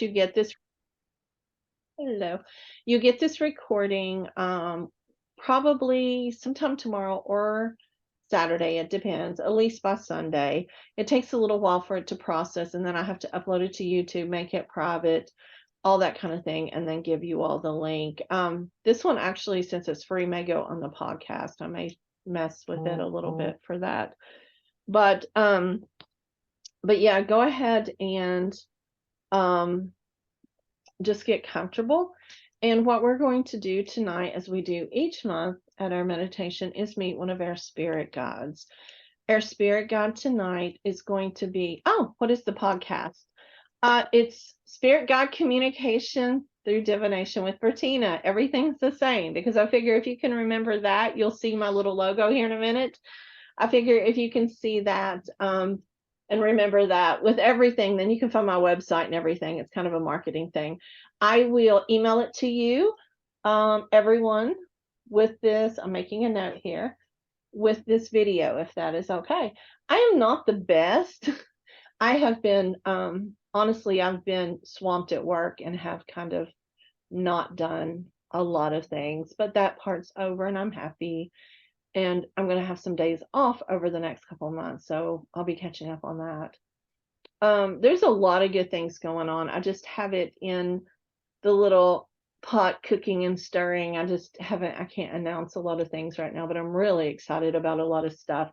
that you get this hello. You get this recording probably sometime tomorrow or Saturday, it depends, at least by Sunday. It takes a little while for it to process, and then I have to upload it to YouTube, make it private, all that kind of thing, and then give you all the link. This one actually, since it's free, may go on the podcast. I may mess with it a little bit for that. But yeah, go ahead and just get comfortable. And what we're going to do tonight, as we do each month at our meditation, is meet one of our spirit guides. Our spirit guide tonight is going to be, oh, what is the podcast? It's Spirit Guide Communication through Divination with Bertina. Everything's the same, because I figure if you can remember that, you'll see my little logo here in a minute. I figure if you can see that and remember that with everything, then you can find my website and everything. It's kind of a marketing thing. I will email it to you, everyone, with this. I'm making a note here, with this video, if that is okay. I am not the best. I have been, honestly, I've been swamped at work and have kind of not done a lot of things, but that part's over and I'm happy. And I'm going to have some days off over the next couple of months, so I'll be catching up on that. There's a lot of good things going on. I just have it in the little pot cooking and stirring. I can't announce a lot of things right now, but I'm really excited about a lot of stuff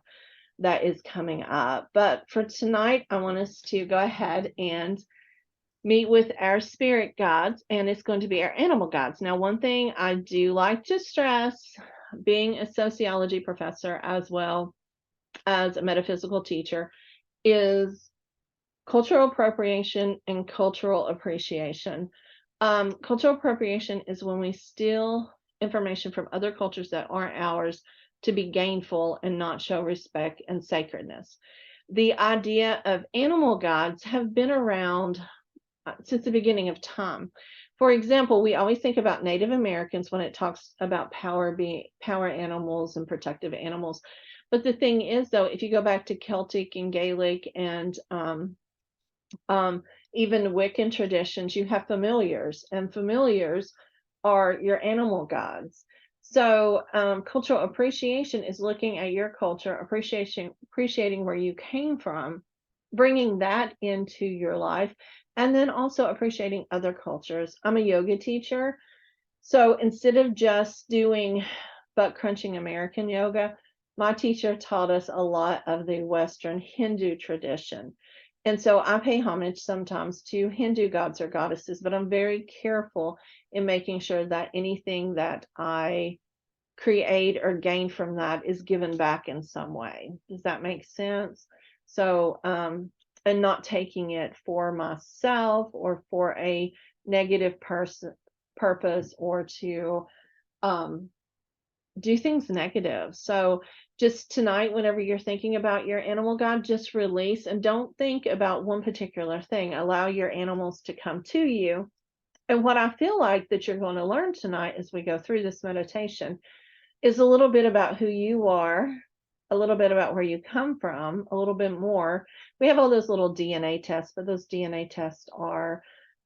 that is coming up. But for tonight, I want us to go ahead and meet with our spirit guides, and it's going to be our animal guides. Now, one thing I do like to stress, being a sociology professor as well as a metaphysical teacher, is cultural appropriation and cultural appreciation. Cultural appropriation is when we steal information from other cultures that aren't ours to be gainful and not show respect and sacredness. The idea of animal guides have been around since the beginning of time. For example, we always think about Native Americans when it talks about power animals and protective animals. But the thing is, though, if you go back to Celtic and Gaelic and even Wiccan traditions, you have familiars, and familiars are your animal guides. So cultural appreciation is looking at your culture, appreciating where you came from, bringing that into your life, and then also appreciating other cultures. I'm a yoga teacher, so instead of just doing butt crunching American yoga, my teacher taught us a lot of the Western Hindu tradition. And so I pay homage sometimes to Hindu gods or goddesses, but I'm very careful in making sure that anything that I create or gain from that is given back in some way. Does that make sense? So, and not taking it for myself or for a negative purpose or to do things negative. So just tonight, whenever you're thinking about your animal guide, just release and don't think about one particular thing. Allow your animals to come to you. And what I feel like that you're going to learn tonight as we go through this meditation is a little bit about who you are, a little bit about where you come from, a little bit more. We have all those little DNA tests, but those DNA tests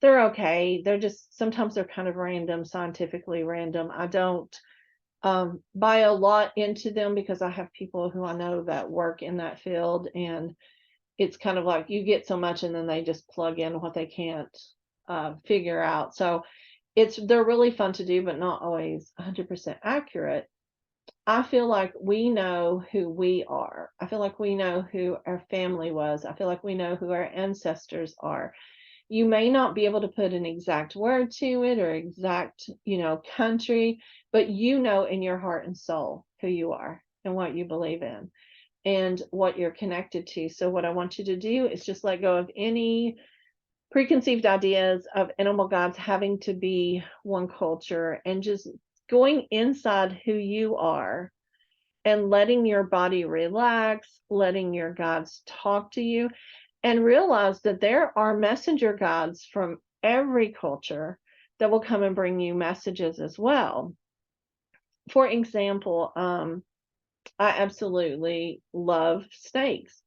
they're okay. They're just, sometimes they're kind of random, scientifically random. I don't buy a lot into them because I have people who I know that work in that field, and it's kind of like you get so much and then they just plug in what they can't figure out. So they're really fun to do, but not always 100% accurate. I feel like we know who we are. I feel like we know who our family was. I feel like we know who our ancestors are. You may not be able to put an exact word to it or exact, country, but you know in your heart and soul who you are and what you believe in and what you're connected to. So what I want you to do is just let go of any preconceived ideas of animal guides having to be one culture and just going inside who you are and letting your body relax, letting your guides talk to you, and realize that there are messenger guides from every culture that will come and bring you messages as well. For example, I absolutely love snakes,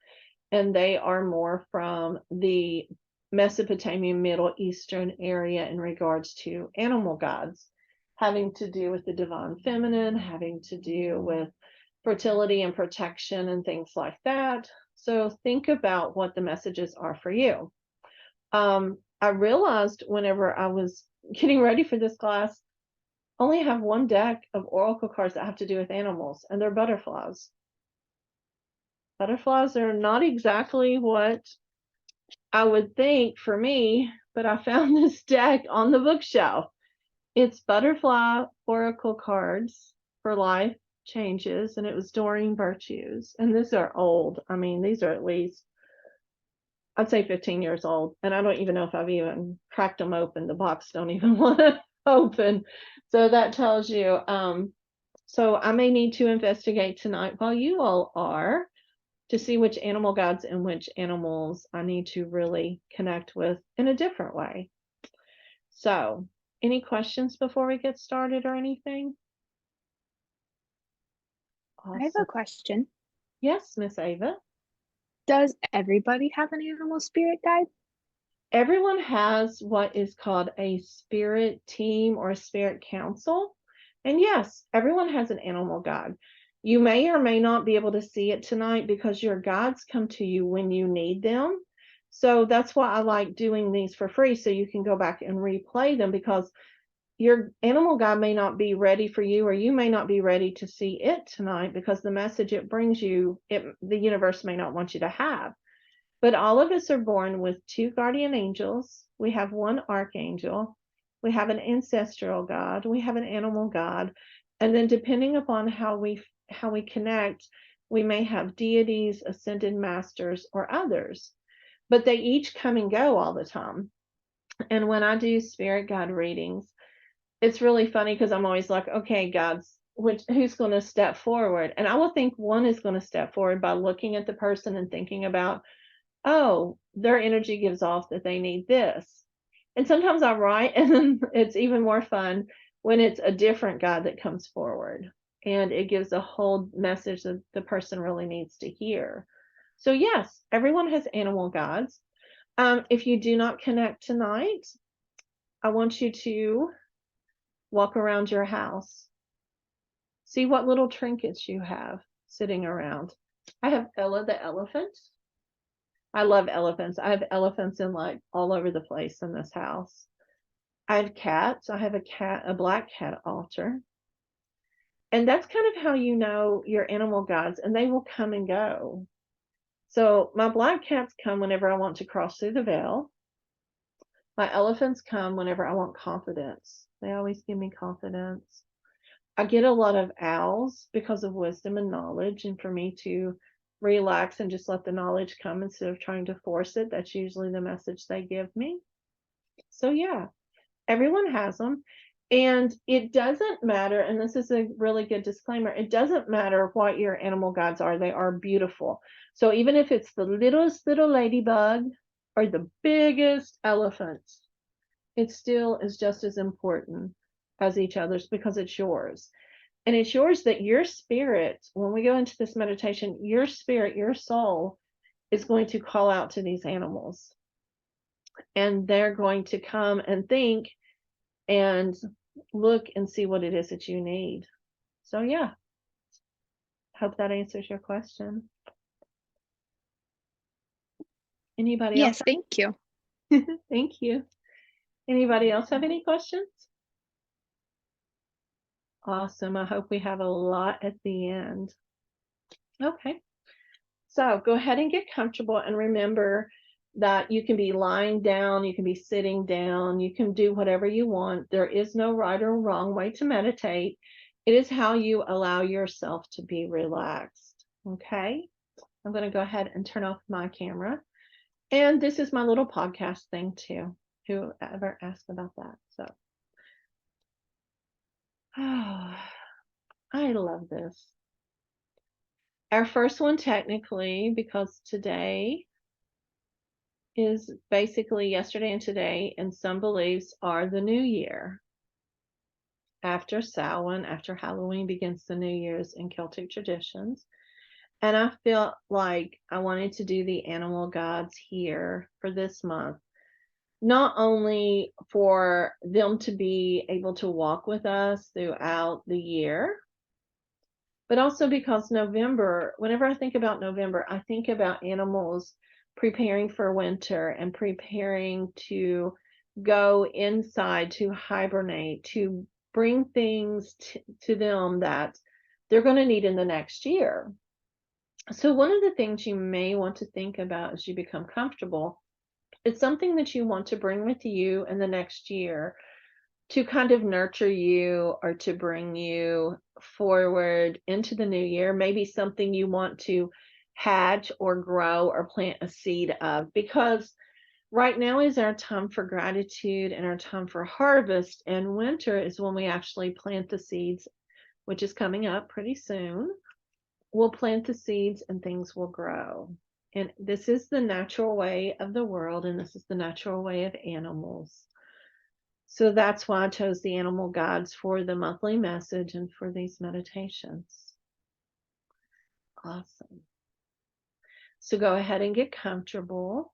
and they are more from the Mesopotamian Middle Eastern area in regards to animal gods, having to do with the divine feminine, having to do with fertility and protection and things like that. So think about what the messages are for you. I realized whenever I was getting ready for this class, I only have one deck of oracle cards that have to do with animals, and they're butterflies. Butterflies are not exactly what I would think for me, but I found this deck on the bookshelf. It's butterfly oracle cards for life changes, and it was Doreen Virtues. And these are old. I mean, these are at least, I'd say 15 years old. And I don't even know if I've even cracked them open. The box don't even want to open. So that tells you. So I may need to investigate tonight while you all are to see which animal gods and which animals I need to really connect with in a different way. So, any questions before we get started or anything? I have a Awesome. question. Yes, Miss Ava. Does everybody have an animal spirit guide? Everyone has what is called a spirit team or a spirit council. And yes, everyone has an animal guide. You may or may not be able to see it tonight because your guides come to you when you need them. So that's why I like doing these for free so you can go back and replay them, because your animal guide may not be ready for you, or you may not be ready to see it tonight because the message it brings you, the universe may not want you to have. But all of us are born with 2 guardian angels. We have 1 archangel. We have an ancestral God. We have an animal God. And then depending upon how we connect, we may have deities, ascended masters, or others. But they each come and go all the time. And when I do spirit guide readings, it's really funny because I'm always like, okay, gods, who's going to step forward? And I will think one is going to step forward by looking at the person and thinking about, oh, their energy gives off that they need this. And sometimes I write, and then it's even more fun when it's a different God that comes forward and it gives a whole message that the person really needs to hear. So, yes, everyone has animal gods. If you do not connect tonight, I want you to walk around your house. See what little trinkets you have sitting around. I have Ella the elephant. I love elephants. I have elephants in like all over the place in this house. I have cats. I have a black cat altar. And that's kind of how you know your animal guides, and they will come and go. So my black cats come whenever I want to cross through the veil. My elephants come whenever I want confidence. They always give me confidence. I get a lot of owls because of wisdom and knowledge, and for me to relax and just let the knowledge come instead of trying to force it. That's usually the message they give me. So, yeah, everyone has them. And it doesn't matter, and this is a really good disclaimer, it doesn't matter what your animal guides are, they are beautiful. So, even if it's the littlest little ladybug or the biggest elephant, it still is just as important as each other's because it's yours. And it's yours that your spirit, when we go into this meditation, your spirit, your soul is going to call out to these animals. And they're going to come and think and look and see what it is that you need. So, yeah, hope that answers your question. Anybody else? Yes, thank you. Thank you. Anybody else have any questions? Awesome. I hope we have a lot at the end. Okay. So go ahead and get comfortable, and remember that you can be lying down, you can be sitting down, you can do whatever you want. There is no right or wrong way to meditate. It is how you allow yourself to be relaxed. Okay. I'm going to go ahead and turn off my camera. And this is my little podcast thing too, whoever asked about that. So, oh, I love this. Our first one, technically, because today is basically yesterday and today, and some beliefs are the new year. After Samhain, after Halloween begins the New Year's in Celtic traditions. And I felt like I wanted to do the animal gods here for this month not only for them to be able to walk with us throughout the year, but also because November, whenever I think about November, I think about animals preparing for winter and preparing to go inside to hibernate, to bring things to them that they're going to need in the next year. So, one of the things you may want to think about as you become comfortable is something that you want to bring with you in the next year to kind of nurture you or to bring you forward into the new year, maybe something you want to hatch or grow or plant a seed of, because right now is our time for gratitude and our time for harvest, and winter is when we actually plant the seeds, which is coming up pretty soon. We'll plant the seeds and things will grow. And this is the natural way of the world, and this is the natural way of animals. So that's why I chose the animal gods for the monthly message and for these meditations. Awesome. So go ahead and get comfortable.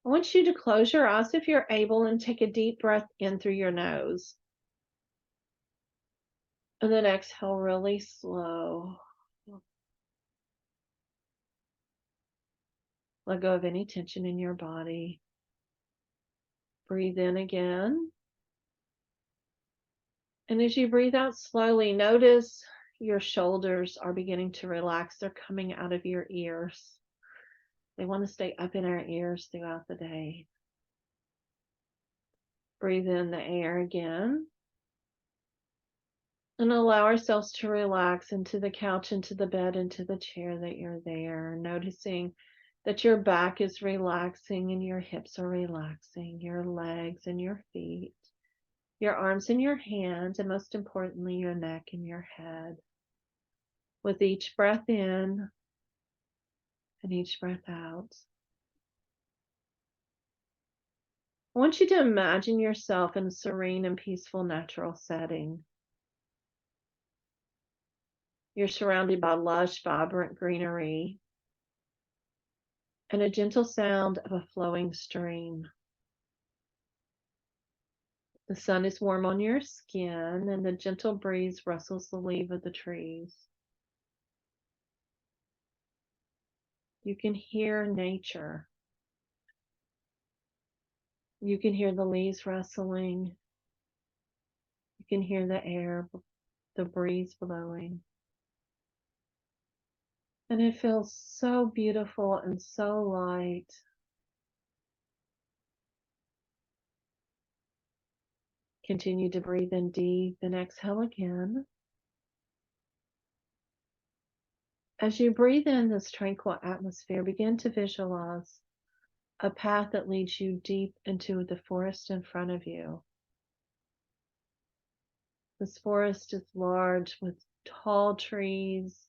I want you to close your eyes if you're able and take a deep breath in through your nose. And then exhale really slow. Let go of any tension in your body. Breathe in again. And as you breathe out slowly, notice your shoulders are beginning to relax. They're coming out of your ears. They want to stay up in our ears throughout the day. Breathe in the air again. And allow ourselves to relax into the couch, into the bed, into the chair that you're there. Noticing that your back is relaxing and your hips are relaxing, your legs and your feet, your arms and your hands, and most importantly, your neck and your head. With each breath in and each breath out, I want you to imagine yourself in a serene and peaceful natural setting. You're surrounded by lush, vibrant greenery and a gentle sound of a flowing stream. The sun is warm on your skin, and the gentle breeze rustles the leaves of the trees. You can hear nature. You can hear the leaves rustling. You can hear the air, the breeze blowing. And it feels so beautiful and so light. Continue to breathe in deep and exhale again. As you breathe in this tranquil atmosphere, begin to visualize a path that leads you deep into the forest in front of you. This forest is large with tall trees,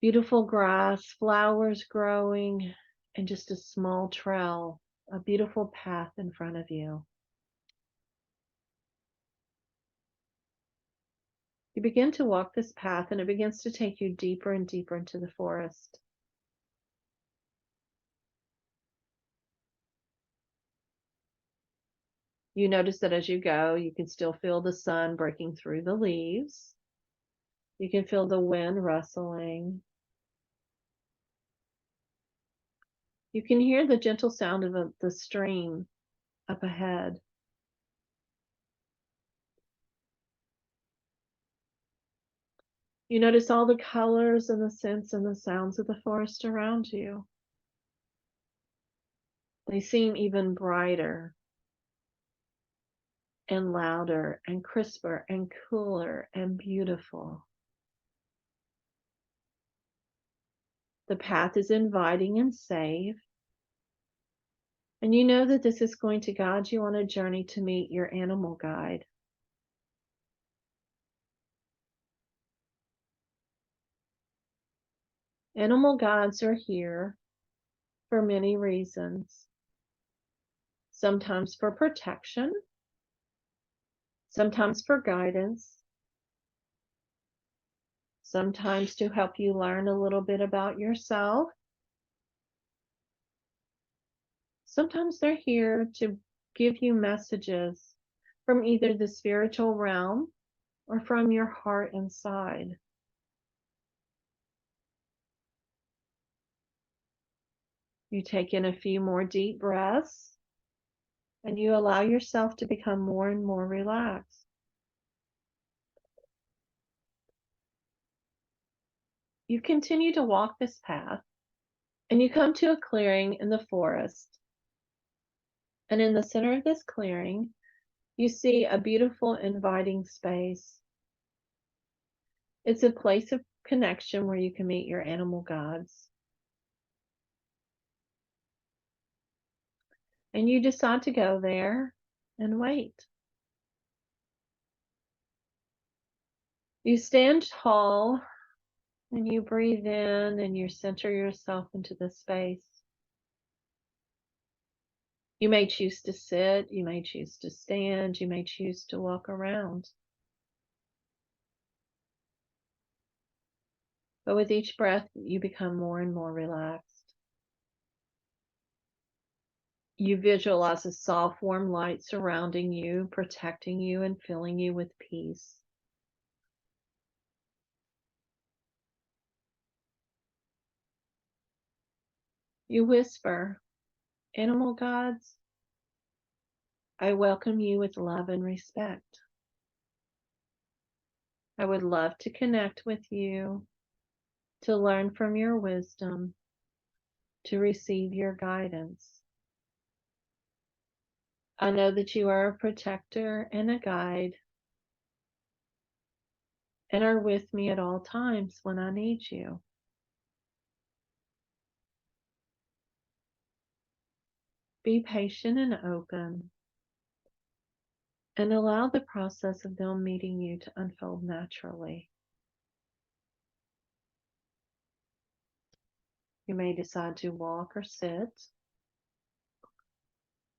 beautiful grass, flowers growing, and just a small trail, a beautiful path in front of you. You begin to walk this path, and it begins to take you deeper and deeper into the forest. You notice that as you go, you can still feel the sun breaking through the leaves. You can feel the wind rustling. You can hear the gentle sound of the stream up ahead. You notice all the colors and the scents and the sounds of the forest around you. They seem even brighter and louder and crisper and cooler and beautiful. The path is inviting and safe. And you know that this is going to guide you on a journey to meet your animal guide. Animal guides are here for many reasons. Sometimes for protection, sometimes for guidance, sometimes to help you learn a little bit about yourself, Sometimes they're here to give you messages from either the spiritual realm or from your heart inside. You take in a few more deep breaths and you allow yourself to become more and more relaxed. You continue to walk this path and you come to a clearing in the forest. And in the center of this clearing, you see a beautiful, inviting space. It's a place of connection where you can meet your animal gods. And you decide to go there and wait. You stand tall and you breathe in and you center yourself into the space. You may choose to sit, you may choose to stand, you may choose to walk around. But with each breath, you become more and more relaxed. You visualize a soft, warm light surrounding you, protecting you, and filling you with peace. You whisper, "Animal gods, I welcome you with love and respect. I would love to connect with you, to learn from your wisdom, to receive your guidance. I know that you are a protector and a guide and are with me at all times when I need you." Be patient and open and allow the process of them meeting you to unfold naturally. You may decide to walk or sit.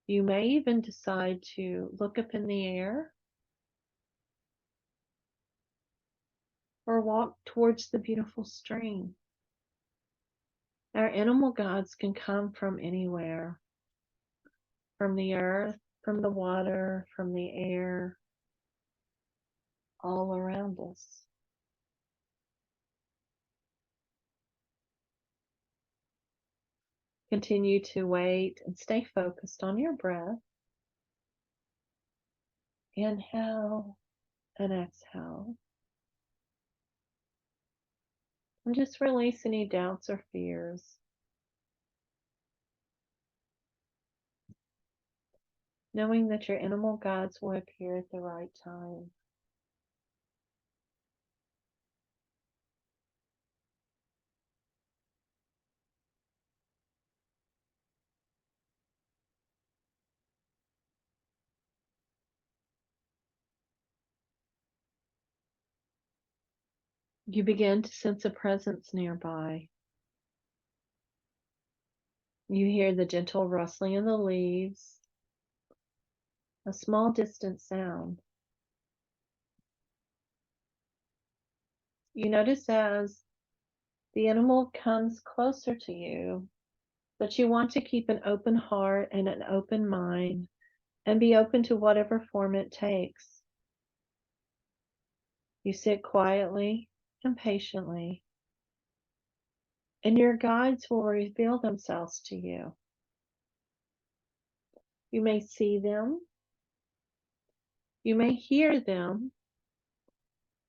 You may even decide to look up in the air or walk towards the beautiful stream. Our animal gods can come from anywhere, from the earth, from the water, from the air, all around us. Continue to wait and stay focused on your breath. Inhale and exhale. And just release any doubts or fears. Knowing that your animal gods will appear at the right time. You begin to sense a presence nearby. You hear the gentle rustling of the leaves, a small distant sound. You notice as the animal comes closer to you that you want to keep an open heart and an open mind and be open to whatever form it takes. You sit quietly and patiently, and your guides will reveal themselves to you. You may see them, you may hear them,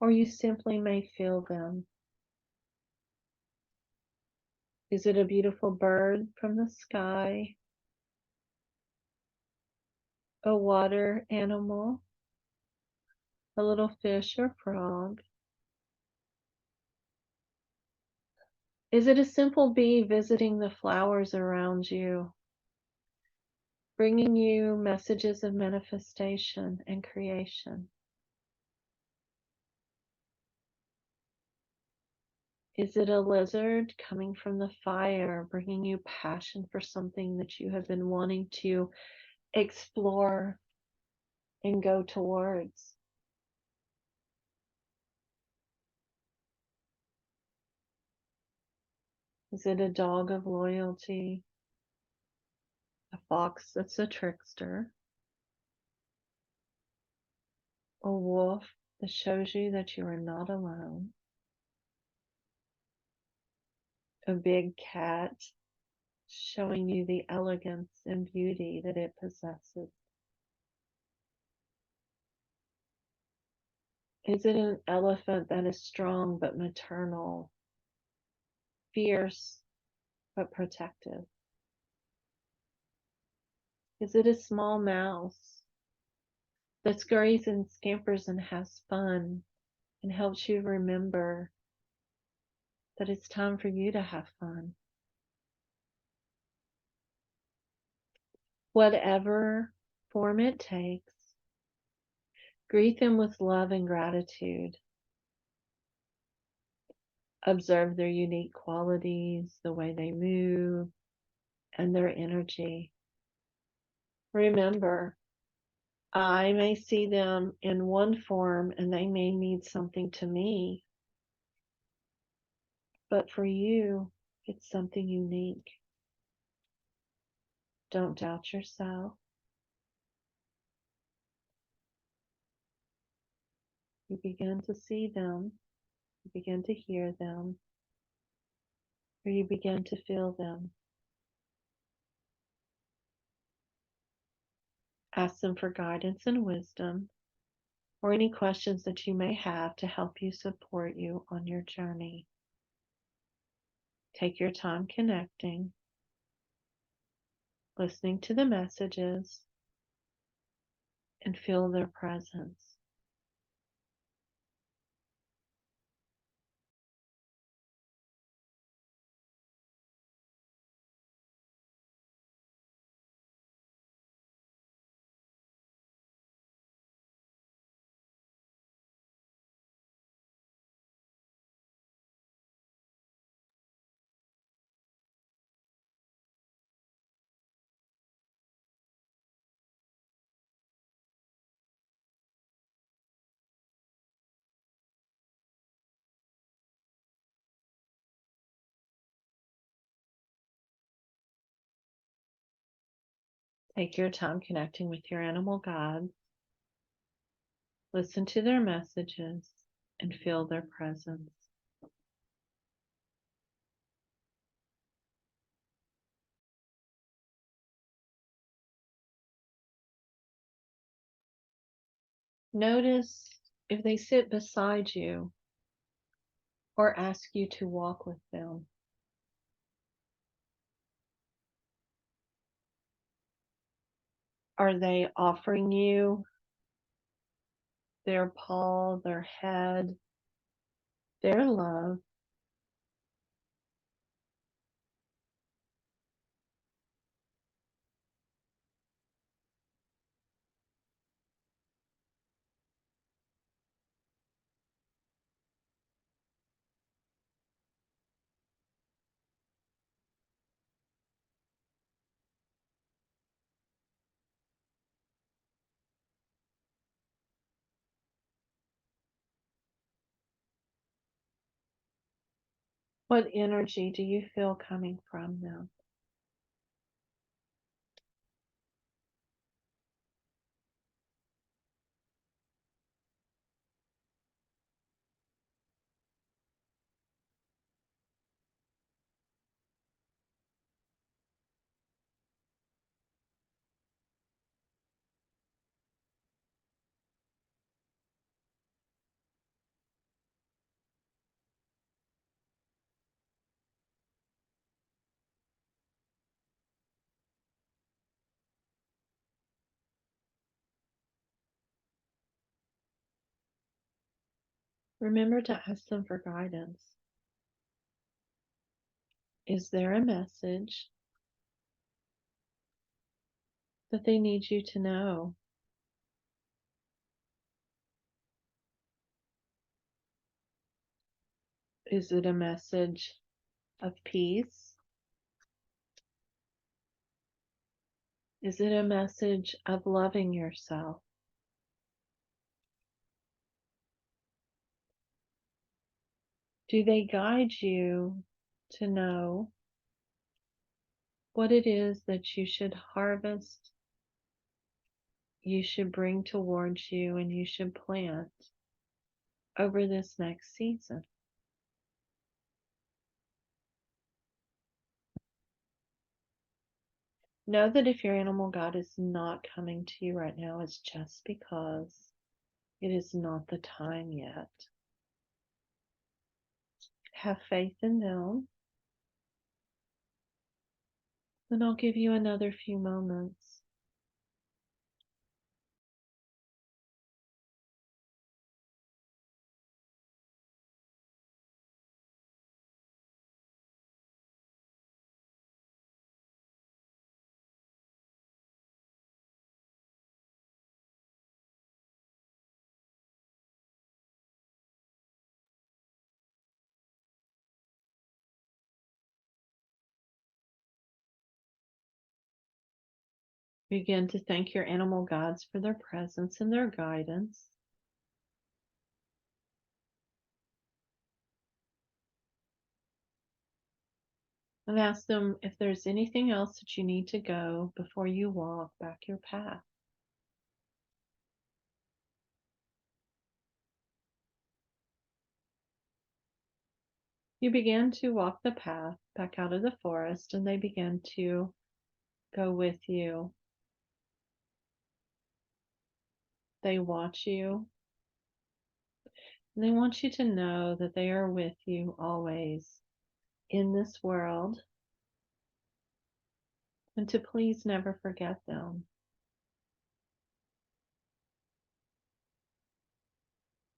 or you simply may feel them. Is it a beautiful bird from the sky? A water animal? A little fish or frog? Is it a simple bee visiting the flowers around you, bringing you messages of manifestation and creation? Is it a lizard coming from the fire, bringing you passion for something that you have been wanting to explore and go towards? Is it a dog of loyalty? A fox that's a trickster. A wolf that shows you that you are not alone. A big cat showing you the elegance and beauty that it possesses. Is it an elephant that is strong but maternal, fierce but protective? Is it a small mouse that scurries and scampers and has fun and helps you remember that it's time for you to have fun? Whatever form it takes, greet them with love and gratitude. Observe their unique qualities, the way they move, and their energy. Remember, I may see them in one form and they may mean something to me, but for you, it's something unique. Don't doubt yourself. You begin to see them, you begin to hear them, or you begin to feel them. Ask them for guidance and wisdom, or any questions that you may have to help you support you on your journey. Take your time connecting, listening to the messages, and feel their presence. Take your time connecting with your animal guides. Listen to their messages and feel their presence. Notice if they sit beside you or ask you to walk with them. Are they offering you their paw, their head, their love? What energy do you feel coming from them? Remember to ask them for guidance. Is there a message that they need you to know? Is it a message of peace? Is it a message of loving yourself? Do they guide you to know what it is that you should harvest, you should bring towards you, and you should plant over this next season. Know that if your animal God is not coming to you right now, it's just because it is not the time yet. Have faith in them. Then I'll give you another few moments. Begin to thank your animal gods for their presence and their guidance. And ask them if there's anything else that you need to go before you walk back your path. You begin to walk the path back out of the forest, and they begin to go with you. They watch you. And they want you to know that they are with you always in this world, and to please never forget them.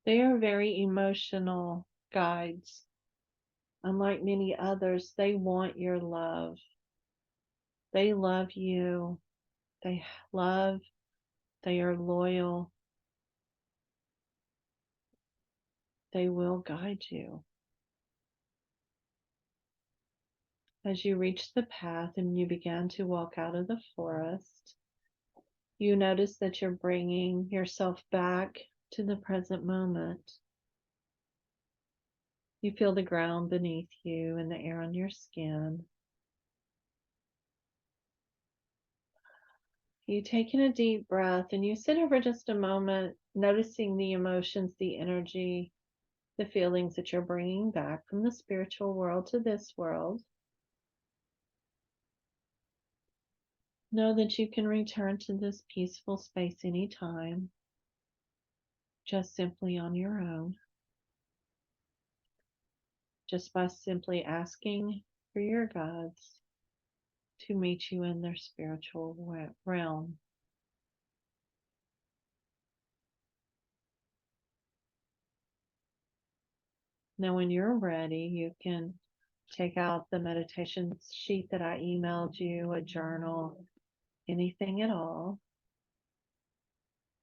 They are very emotional guides. Unlike many others, they want your love. They love you. They love, they are loyal. They will guide you. As you reach the path and you begin to walk out of the forest, you notice that you're bringing yourself back to the present moment. You feel the ground beneath you and the air on your skin. You take in a deep breath and you sit over just a moment, noticing the emotions, the energy, the feelings that you're bringing back from the spiritual world to this world. Know that you can return to this peaceful space anytime, just simply on your own, just by simply asking for your gods to meet you in their spiritual realm. Now, when you're ready, you can take out the meditation sheet that I emailed you, a journal, anything at all,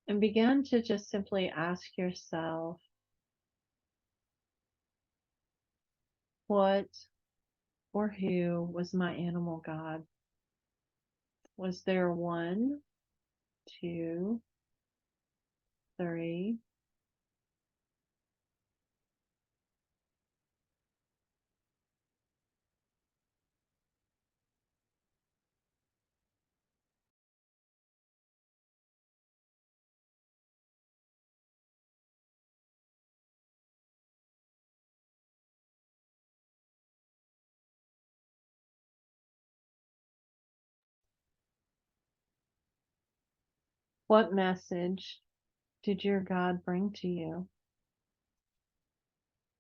and begin to just simply ask yourself, what or who was my animal God? Was there one, two, three? What message did your God bring to you?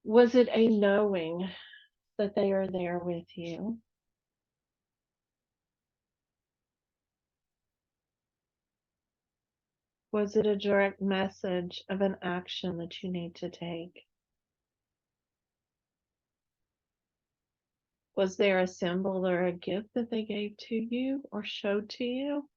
Was it a knowing that they are there with you? Was it a direct message of an action that you need to take? Was there a symbol or a gift that they gave to you or showed to you?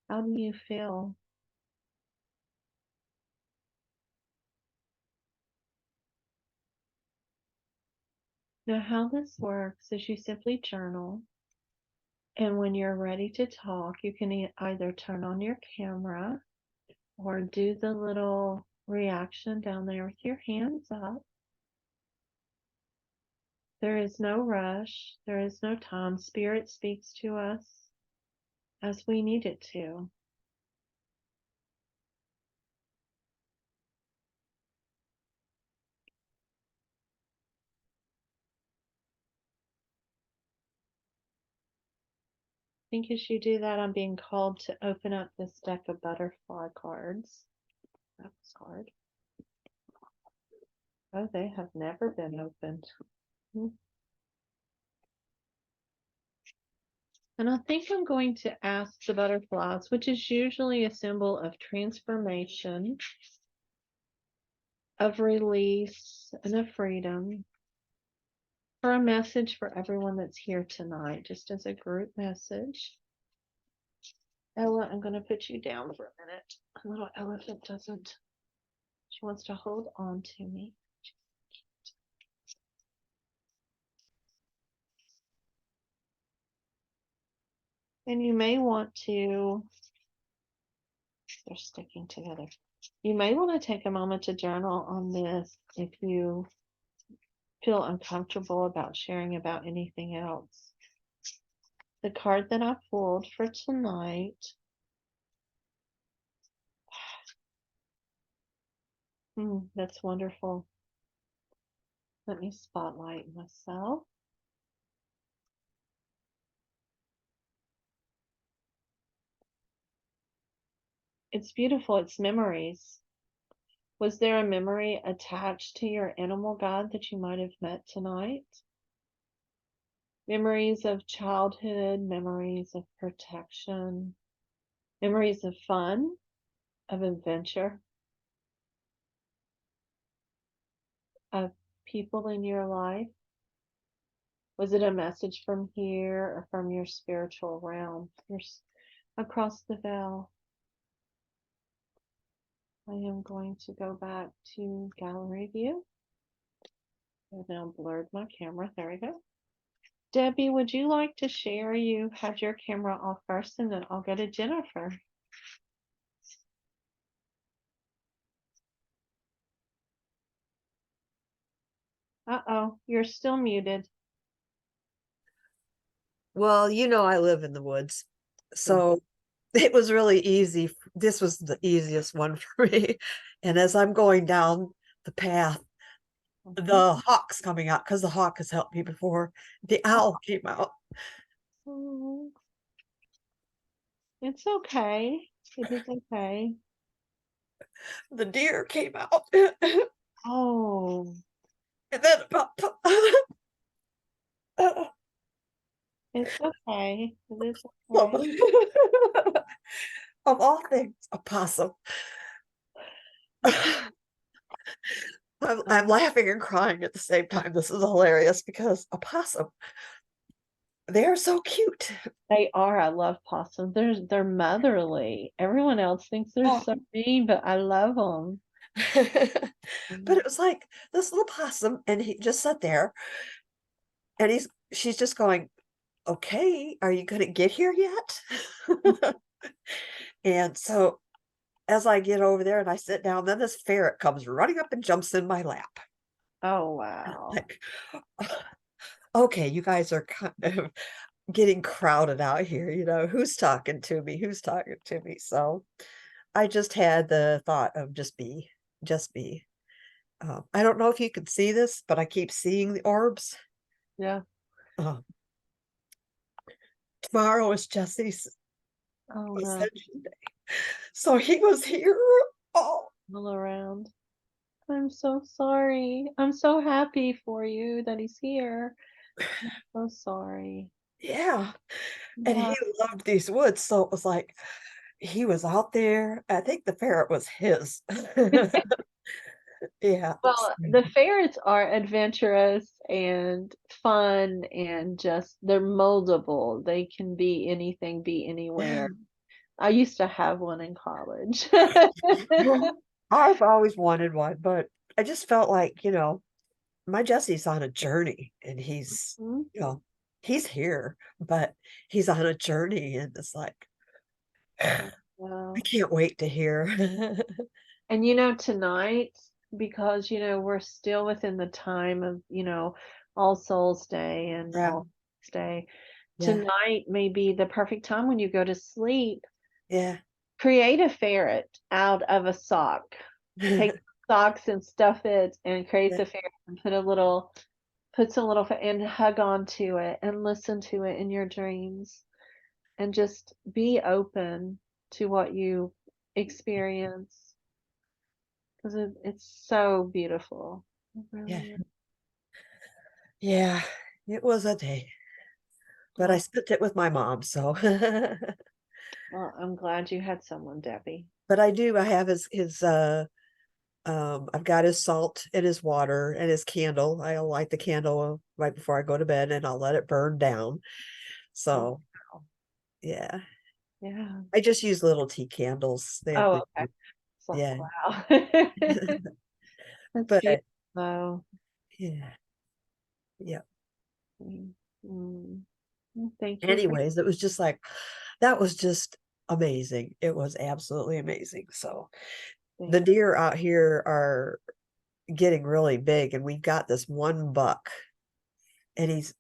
How do you feel? Now, how this works is you simply journal And when you're ready to talk, you can either turn on your camera or do the little reaction down there with your hands up. There is no rush. There is no time. Spirit speaks to us as we need it to. I think as you do that, I'm being called to open up this deck of butterfly cards. That was hard. Oh, they have never been opened. And I think I'm going to ask the butterflies, which is usually a symbol of transformation, of release, and of freedom, for a message for everyone that's here tonight, just as a group message. Ella, I'm going to put you down for a minute. A little elephant doesn't, she wants to hold on to me. And you may want to, they're sticking together. You may want to take a moment to journal on this if you feel uncomfortable about sharing about anything else. The card that I pulled for tonight, that's wonderful. Let me spotlight myself. It's beautiful. It's memories. Was there a memory attached to your animal guide that you might have met tonight? Memories of childhood, memories of protection, memories of fun, of adventure, of people in your life. Was it a message from here or from your spiritual realm, across the veil? I am going to go back to gallery view. I've now blurred my camera. There we go. Debbie, would you like to share? You have your camera off first, and then I'll go to Jennifer. Uh-oh, you're still muted. Well, I live in the woods, so it was really easy. This was the easiest one for me. And as I'm going down the path, the hawk's coming out, because the hawk has helped me before. The owl came out. Oh, it's okay. It is okay. The deer came out. Oh, And then it's okay. It is okay. of all things, a possum. I'm laughing and crying at the same time. This is hilarious because a possum, they're so cute. They are. I love possums. They're motherly. Everyone else thinks they're so mean, but I love them. But it was like this little possum, and he just sat there, and she's just going, okay, are you gonna get here yet? And so as I get over there and I sit down, then this ferret comes running up and jumps in my lap. Oh, wow. Like, okay, you guys are kind of getting crowded out here, who's talking to me, so I just had the thought of just be. I don't know if you can see this, but I keep seeing the orbs. Yeah. Tomorrow is Jesse's Oh, no. ascension day, so he was here all around. I'm so sorry. I'm so happy for you that he's here. I'm so sorry. yeah. And he loved these woods, so it was like he was out there. I think the ferret was his. Yeah. Well, the ferrets are adventurous and fun and just they're moldable. They can be anything, be anywhere. I used to have one in college. I've always wanted one, but I just felt like, my Jesse's on a journey, and he's, he's here, but he's on a journey, and it's like, I Wow. can't wait to hear. And tonight, because we're still within the time of, All Souls Day and Yeah, All Saints Day. yeah, Tonight may be the perfect time when you go to sleep. yeah. Create a ferret out of a sock. Take socks and stuff it and create Yeah, the ferret and put some little and hug onto it and listen to it in your dreams and just be open to what you experience because it's so beautiful. It yeah, really is. yeah. It was a day, but I Oh, spent it with my mom, so. well, I'm glad you had someone, Debbie. But I have I've got his salt and his water and his candle. I'll light the candle right before I go to bed, and I'll let it burn down. Oh, So yeah, yeah. I just use little tea candles. Oh, okay. It's like, Yeah, wow. That's but beautiful. Though. yeah, yeah. Mm, mm. Well, thank you for Anyways, it was just like, that was just amazing. It was absolutely amazing. So the saying. deer out here are getting really big, and we've got this one buck, and he's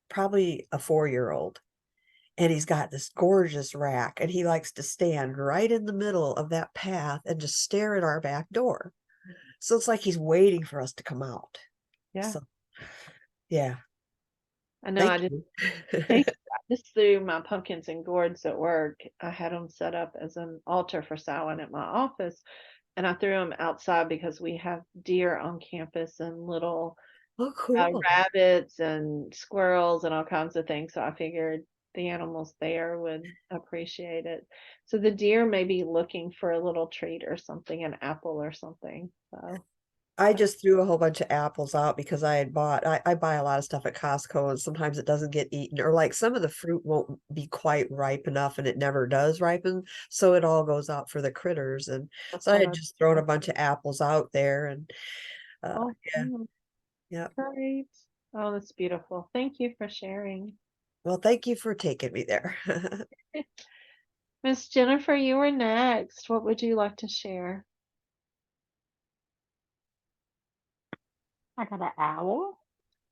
probably a 4-year-old, and he's got this gorgeous rack, and he likes to stand right in the middle of that path and just stare at our back door. So it's like he's waiting for us to come out. Yeah, So yeah, I know. thank I just you. I just threw my pumpkins and gourds at work. I had them set up as an altar for Samhain at my office, and I threw them outside because we have deer on campus and little Oh, cool. rabbits and squirrels and all kinds of things. So I figured the animals there would appreciate it. So the deer may be looking for a little treat or something, an apple or something. So I just threw a whole bunch of apples out because I buy a lot of stuff at Costco, and sometimes it doesn't get eaten, or like some of the fruit won't be quite ripe enough, and it never does ripen. So it all goes out for the critters. And that's so I what had I. just thrown a bunch of apples out there, and Oh, yeah, yeah. great. Oh, that's beautiful. Thank you for sharing. Well, thank you for taking me there. Miss Jennifer, you were next. What would you like to share? I got an owl.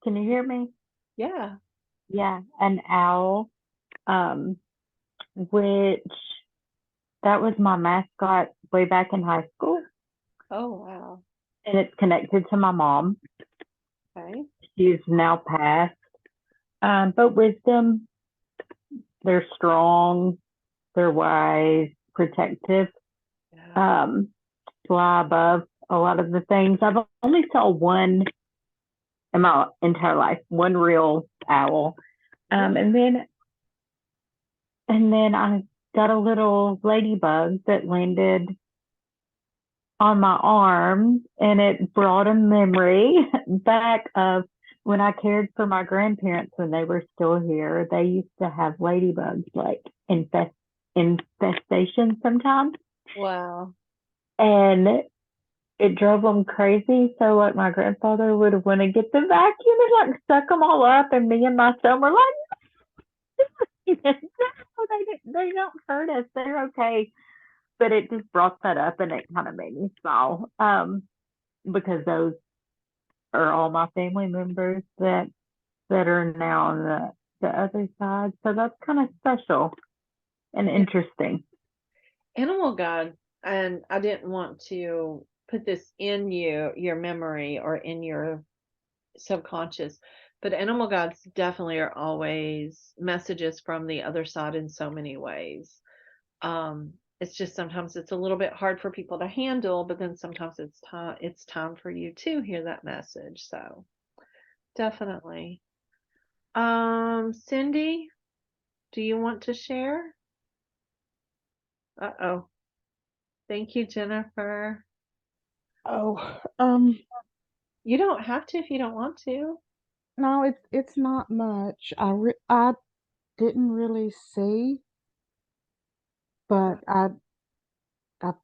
Can you hear me? Yeah. Yeah, an owl. Um, which that was my mascot way back in high school, Oh, wow. and it's connected to my mom. Okay. She's now passed. But wisdom, they're strong, they're wise, protective, Yeah. fly above a lot of the things. I've only saw one in my entire life, one real owl. Really? And then I got a little ladybug that landed on my arm, and it brought a memory back of when I cared for my grandparents when they were still here. They used to have ladybugs like infestation sometimes, Wow. and it drove them crazy. So like my grandfather would want to get the vacuum and like suck them all up, and me and my son were like, no, they don't hurt us. They're okay. But it just brought that up, and it kind of made me smile. Because those are all my family members that are now on the other side. So that's kind of special and Yeah. interesting. Animal God, and I didn't want to put this in your memory or in your subconscious, but animal gods definitely are always messages from the other side in so many ways. It's just sometimes it's a little bit hard for people to handle, but then sometimes it's time for you to hear that message. So definitely. Cindy, do you want to share? Uh-oh. Thank you, Jennifer. Oh, You don't have to if you don't want to. no, it's not much. I didn't really see, but I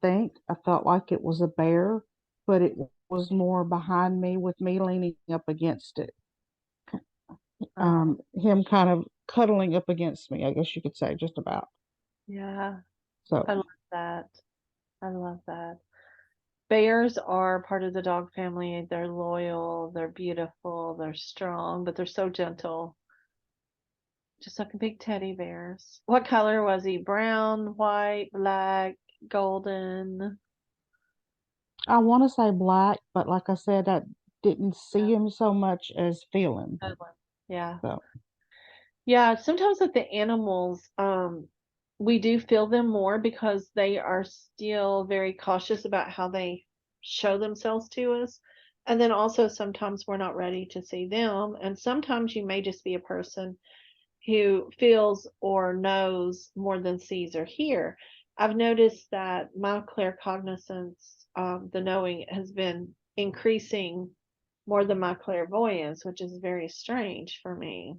think I felt like it was a bear, but it was more behind me with me leaning up against it. him kind of cuddling up against me, I guess you could say, just about. Yeah, So I love that. I love that. Bears are part of the dog family. They're loyal, they're beautiful, they're strong, but they're so gentle. Just like big teddy bears. What color was he? Brown, white, black, golden? I want to say black, but like I said, I didn't see Yeah. him so much as feel him. Yeah. So Yeah, sometimes with the animals, we do feel them more because they are still very cautious about how they show themselves to us. And then also sometimes we're not ready to see them. And sometimes you may just be a person who feels or knows more than sees or hear. I've noticed that my claircognizance, the knowing, has been increasing more than my clairvoyance, which is very strange for me.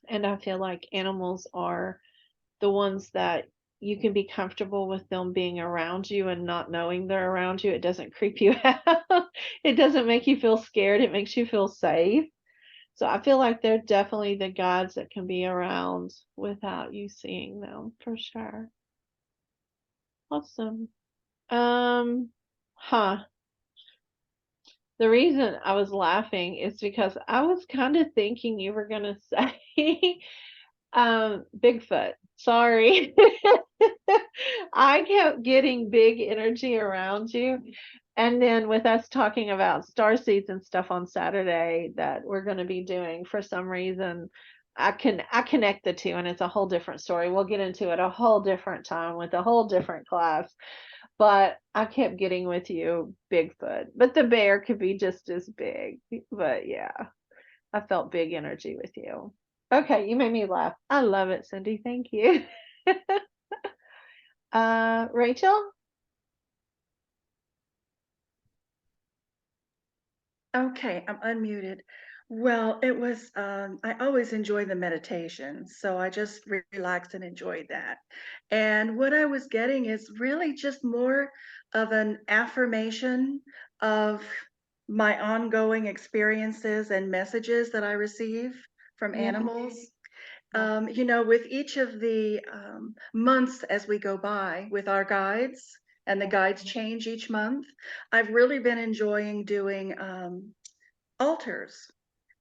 And I feel like animals are the ones that you can be comfortable with them being around you and not knowing they're around you. It doesn't creep you out. It doesn't make you feel scared. It makes you feel safe. So I feel like they're definitely the gods that can be around without you seeing them for sure. Awesome. Huh. The reason I was laughing is because I was kind of thinking you were gonna say Bigfoot. Sorry. I kept getting big energy around you. And then with us talking about star seeds and stuff on Saturday that we're going to be doing, for some reason, I connect the two, and it's a whole different story. We'll get into it a whole different time with a whole different class. But I kept getting with you Bigfoot. But the bear could be just as big. But yeah, I felt big energy with you. Okay, you made me laugh. I love it, Cindy. Thank you. Rachel? Okay, I'm unmuted. Well, it was, I always enjoy the meditation, so I just relaxed and enjoyed that. And what I was getting is really just more of an affirmation of my ongoing experiences and messages that I receive from Yeah. animals. You know, with each of the months as we go by with our guides, and the guides change each month, I've really been enjoying doing altars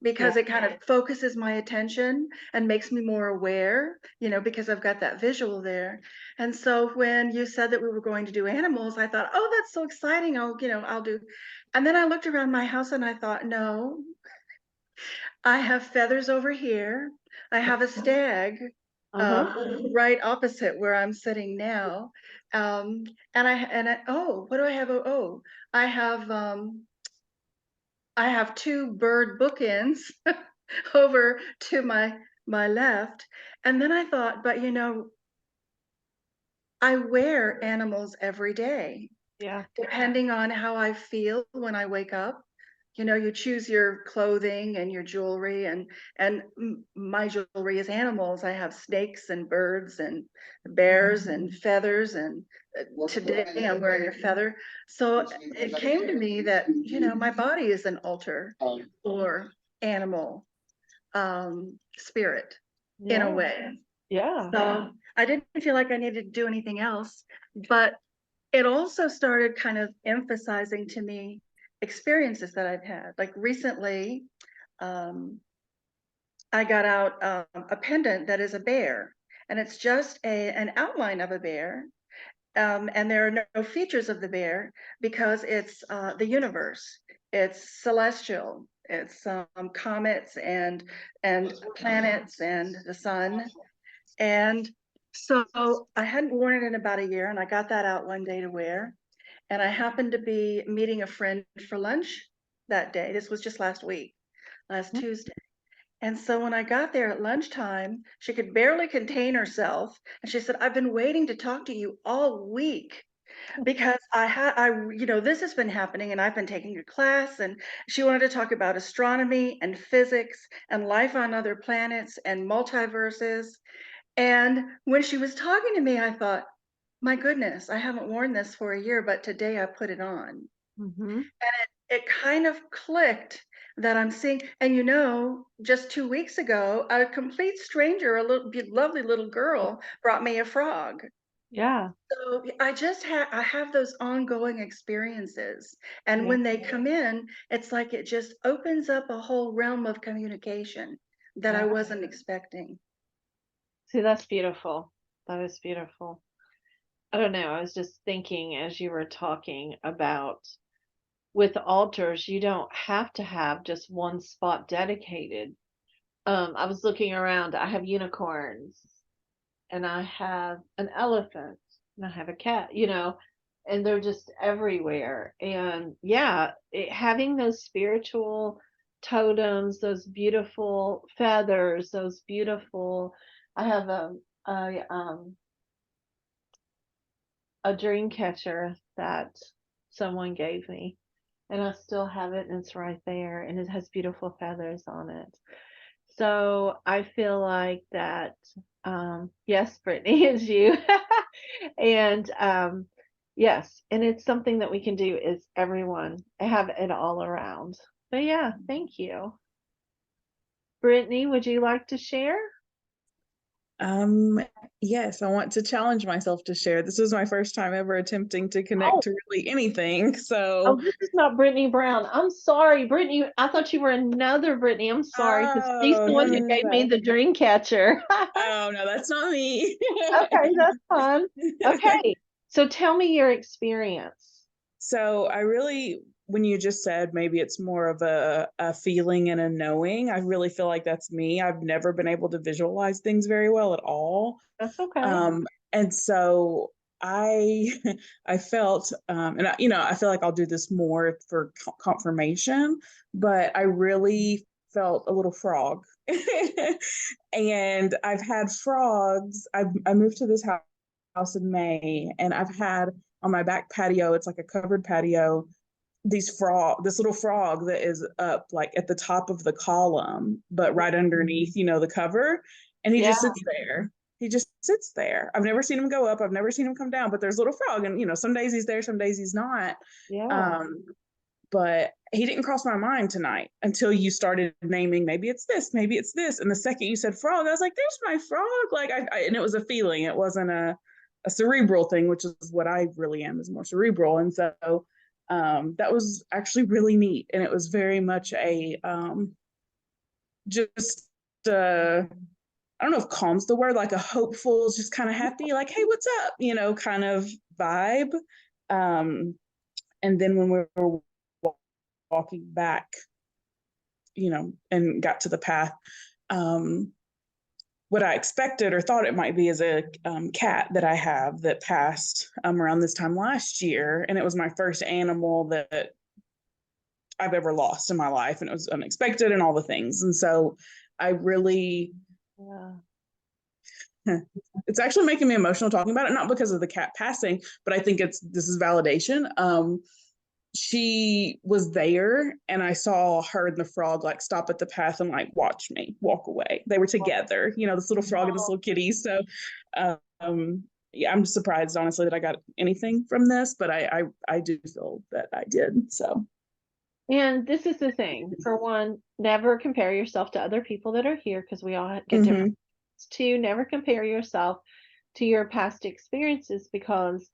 because it kind of focuses my attention and makes me more aware, you know, because I've got that visual there. And so when you said that we were going to do animals, I thought, oh, that's so exciting. I'll do. And then I looked around my house and I thought, no, I have feathers over here. I have a stag right opposite where I'm sitting now. Oh, what do I have? Oh, I have two bird bookends over to my left. And then I thought, but you know, I wear animals every day, Yeah. depending on how I feel when I wake up. You know, you choose your clothing and your jewelry, and my jewelry is animals. I have snakes and birds and bears and feathers, and today I'm wearing a feather. So it came to me that, you know, my body is an altar or animal spirit in a Yeah. way. Yeah. So I didn't feel like I needed to do anything else, but it also started kind of emphasizing to me experiences that I've had. Like recently, I got out a pendant that is a bear, and it's just an outline of a bear. And there are no features of the bear because it's the universe. It's celestial. It's comets and planets and the sun. And so I hadn't worn it in about a year, and I got that out one day to wear. And I happened to be meeting a friend for lunch that day. This was just last week, last Tuesday. And so when I got there at lunchtime, she could barely contain herself. And she said, I've been waiting to talk to you all week because you know, this has been happening and I've been taking your class. And she wanted to talk about astronomy and physics and life on other planets and multiverses. And when she was talking to me, I thought, my goodness, I haven't worn this for a year, but today I put it on. Mm-hmm. It kind of clicked that I'm seeing. And just 2 weeks ago, a complete stranger, a lovely little girl, brought me a frog. Yeah. So I have those ongoing experiences. And Yeah. when they come in, it's like it just opens up a whole realm of communication that I Yeah. wasn't expecting. See, that's beautiful. That is beautiful. I don't know. I was just thinking as you were talking about with altars, you don't have to have just one spot dedicated. I was looking around. I have unicorns and I have an elephant and I have a cat, and they're just everywhere. And yeah, having those spiritual totems, those beautiful feathers, those beautiful. I have a dream catcher that someone gave me, and I still have it, and it's right there, and it has beautiful feathers on it. So I feel like that, yes, Brittany, is you. And yes, and it's something that we can do is everyone have it all around. But yeah, thank you. Brittany, would you like to share? Um, yes, I want to challenge myself to share. This was my first time ever attempting to Oh, connect to really anything. oh, So, this is not Brittany Brown. I'm sorry, Brittany. I thought you were another Brittany. I'm sorry, because she's oh, the no, one no, who no, gave me no. the dream catcher. Oh, no, that's not me. Okay, that's fun. Okay, so tell me your experience. So I really, when you just said maybe it's more of a feeling and a knowing, I really feel like that's me. I've never been able to visualize things very well at all. That's okay. And so I I felt and I feel like I'll do this more for confirmation, but I really felt a little frog. And I've had frogs. I moved to this house in May, and I've had on my back patio, it's like a covered patio, this little frog that is up like at the top of the column, but right underneath, the cover. And he Yeah, just sits there. He just sits there. I've never seen him go up. I've never seen him come down, but there's a little frog. And, some days he's there, some days he's not. yeah, Um, but he didn't cross my mind tonight until you started naming, maybe it's this, maybe it's this. And the second you said frog, I was like, there's my frog. Like, and it was a feeling. It wasn't a cerebral thing, which is what I really am, is more cerebral. And so that was actually really neat. And it was very much a just I don't know if calm's the word, like a hopeful, just kind of happy, like, hey, what's up? Kind of vibe. And then when we were walking back, and got to the path, what I expected or thought it might be is a cat that I have that passed around this time last year. And it was my first animal that I've ever lost in my life. And it was unexpected and all the things. And so I really, yeah. it's actually making me emotional talking about it, not because of the cat passing, but I think this is validation. She was there, and I saw her and the frog like stop at the path and like watch me walk away. They were together, this little frog and this little kitty. So yeah, I'm surprised honestly that I got anything from this, but I do feel that I did. So, And this is the thing. For one, never compare yourself to other people that are here, because we all get different. Two, never compare yourself to your past experiences, because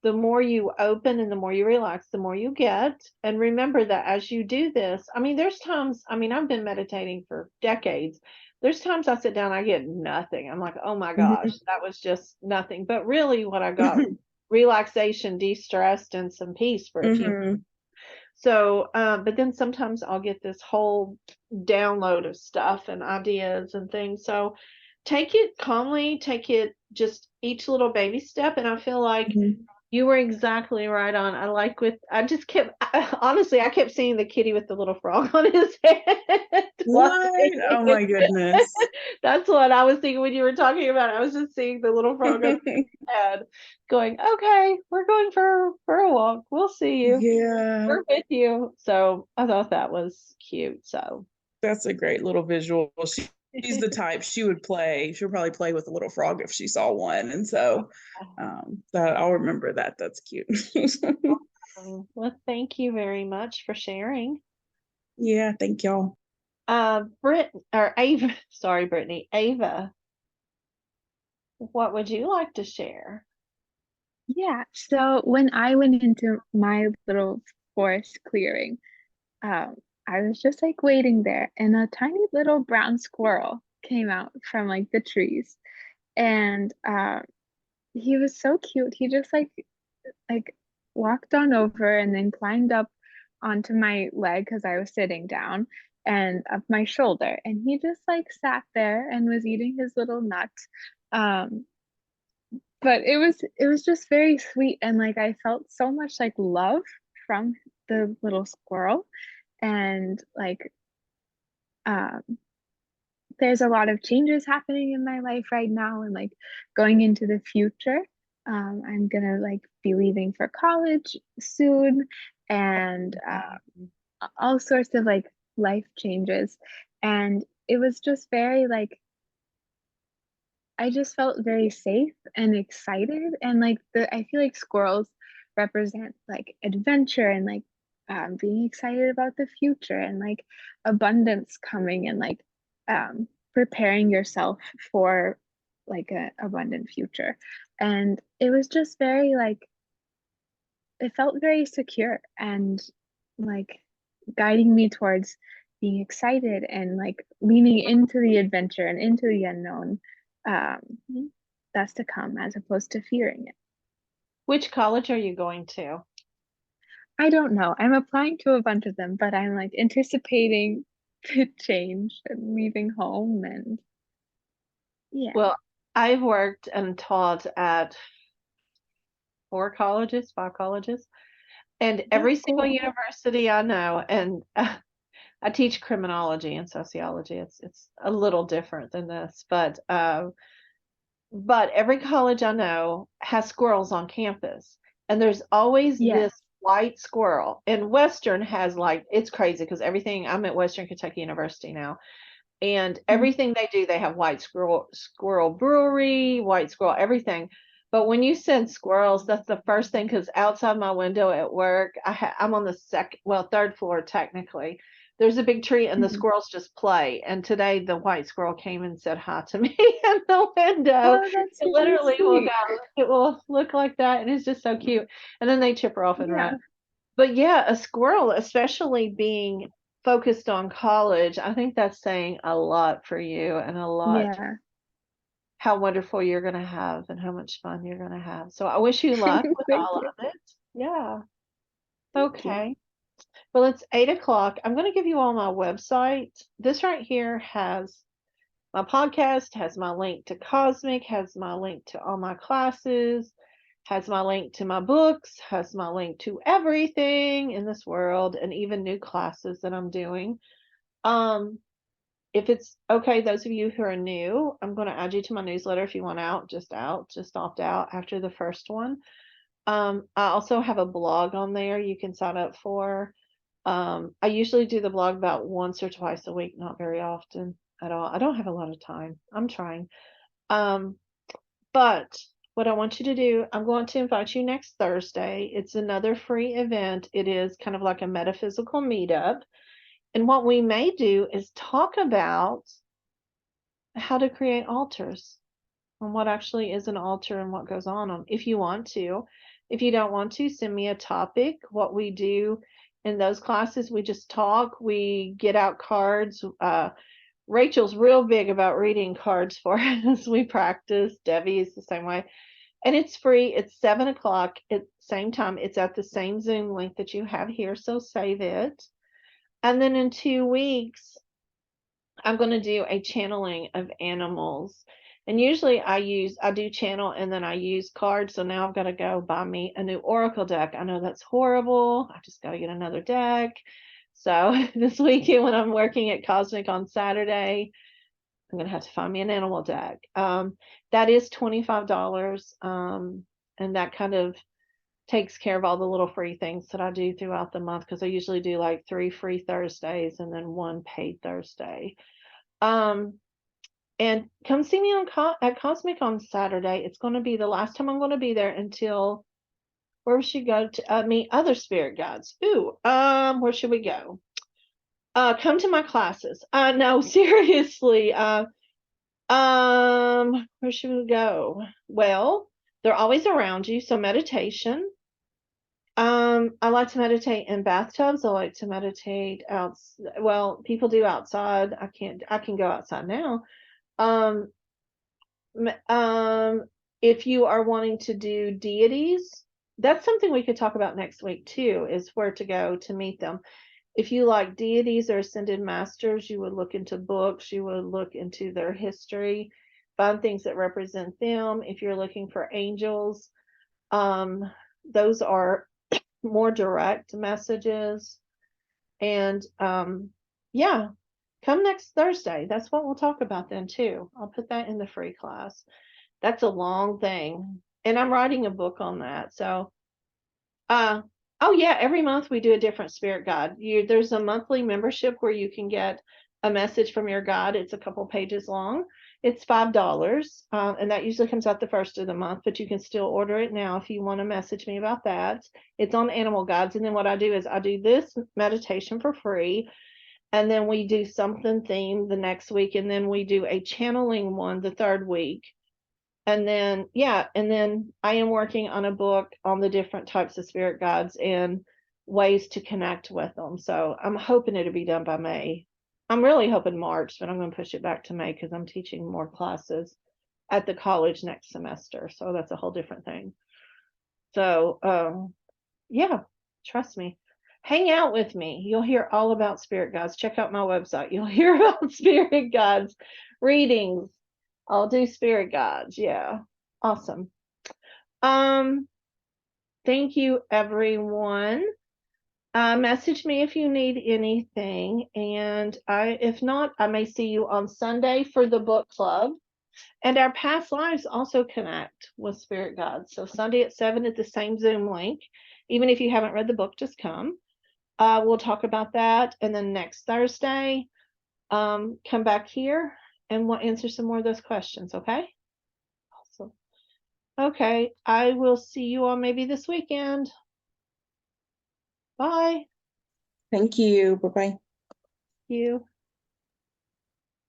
the more you open and the more you relax, the more you get. And remember that as you do this, there's times, I've been meditating for decades. There's times I sit down, I get nothing. I'm like, oh my gosh, that was just nothing. But really what I got, relaxation, de-stressed, and some peace for a few minutes. So, but then sometimes I'll get this whole download of stuff and ideas and things. So take it calmly, take it just each little baby step. And I feel like you were exactly right on. I just kept, honestly, I kept seeing the kitty with the little frog on his head. What? Oh my goodness. That's what I was thinking when you were talking about it. I was just seeing the little frog on his head going, okay, we're going for a walk. We'll see you. Yeah. We're with you. So I thought that was cute. So That's a great little visual. She's the type, she'll probably play with a little frog if she saw one. And so I'll remember that. That's cute. well, thank you very much for sharing. Yeah, thank y'all. Ava, sorry, Brittany, Ava, what would you like to share? Yeah, so when I went into my little forest clearing, um, I was just like waiting there, and a tiny little brown squirrel came out from like the trees, and he was so cute. He just like walked on over and then climbed up onto my leg because I was sitting down and up my shoulder, and he just like sat there and was eating his little nut. Um, but it was just very sweet, and like I felt so much like love from the little squirrel, and like um there's a lot of changes happening in my life right now, and like going into the future. I'm gonna like be leaving for college soon, and all sorts of like life changes, and it was just very like I just felt very safe and excited, and like I feel like squirrels represent like adventure and like being excited about the future and like abundance coming, and like preparing yourself for like a abundant future. And it was just very like it felt very secure and like guiding me towards being excited and like leaning into the adventure and into the unknown. That's to come, as opposed to fearing it. Which college are you going to? I don't know. I'm applying to a bunch of them, but I'm like anticipating the change and leaving home, and yeah. Well, I've worked and taught at 5 colleges, and every That's single cool. university I know, and I teach criminology and sociology. It's a little different than this, but every college I know has squirrels on campus, and there's always Yeah. this white squirrel. And Western has like it's crazy because everything I'm at Western Kentucky University now, and everything they do, they have white squirrel brewery, white squirrel everything. But when you said squirrels, that's the first thing because outside my window at work, I'm on the third floor technically. There's a big tree and the Mhm. squirrels just play. And today the white squirrel came and said hi to me in the window. Oh, that's It super literally will sweet. go, it will look like that, and it's just so cute. And then they chipper off and Yeah. run. But yeah, a squirrel, especially being focused on college, I think that's saying a lot for you and a lot Yeah. how wonderful you're going to have and how much fun you're going to have. So I wish you luck with Thank all you. of it. Yeah. Thank you. Okay. Well, it's 8 o'clock. I'm going to give you all my website. This right here has my podcast, has my link to Cosmic, has my link to all my classes, has my link to my books, has my link to everything in this world, and even new classes that I'm doing. If it's okay, those of you who are new, I'm going to add you to my newsletter if you want just opt out after the first one. I also have a blog on there you can sign up for. I usually do the blog about once or twice a week, not very often at all. I don't have a lot of time. I'm trying. But what I want you to do, I'm going to invite you next Thursday. It's another free event. It is kind of like a metaphysical meetup. And what we may do is talk about how to create altars and what actually is an altar and what goes on them if you want to. If you don't want to, send me a topic. What we do in those classes, we just talk, we get out cards. Rachel's real big about reading cards for us. We practice. Debbie is the same way. And it's free. It's 7 o'clock at the same time. It's at the same Zoom link that you have here. So save it. And then in 2 weeks, I'm going to do a channeling of animals. And usually I do channel and then I use cards. So now I've got to go buy me a new Oracle deck. I know that's horrible. I just got to get another deck. So this weekend when I'm working at Cosmic on Saturday, I'm going to have to find me an animal deck. That is $25. And that kind of takes care of all the little free things that I do throughout the month because I usually do like 3 free Thursdays and then 1 paid Thursday. And come see me at Cosmic on Saturday. It's going to be the last time I'm going to be there until where should we go to meet other spirit guides? Ooh, where should we go? Come to my classes. No, seriously. Where should we go? Well, they're always around you. So meditation. I like to meditate in bathtubs. I like to meditate out. Well, people do outside. I can go outside now. Um, if you are wanting to do deities, that's something we could talk about next week too, is where to go to meet them. If you like deities or ascended masters, you would look into books, you would look into their history, find things that represent them. If you're looking for angels, those are more direct messages. And yeah, come next Thursday. That's what we'll talk about then too. I'll put that in the free class. That's a long thing. And I'm writing a book on that. So oh yeah, every month we do a different spirit guide. There's a monthly membership where you can get a message from your guide. It's a couple pages long. It's $5, and that usually comes out the first of the month, but you can still order it now if you want to message me about that. It's on Animal Guides. And then what I do is I do this meditation for free, and then we do something themed the next week, and then we do a channeling one the third week. And then, yeah, and then I am working on a book on the different types of spirit guides and ways to connect with them. So I'm hoping it'll be done by May. I'm really hoping March, but I'm going to push it back to May because I'm teaching more classes at the college next semester. So that's a whole different thing. So, yeah, trust me. Hang out with me. You'll hear all about spirit guides. Check out my website. You'll hear about spirit guides, readings. I'll do spirit guides. Yeah. Awesome. Thank you, everyone. Message me if you need anything. And if not, I may see you on Sunday for the book club. And our past lives also connect with spirit guides. So Sunday at 7 at the same Zoom link. Even if you haven't read the book, just come. We'll talk about that. And then next Thursday, come back here and we'll answer some more of those questions, okay? Awesome. Okay, I will see you all maybe this weekend. Bye. Thank you. Bye-bye. You.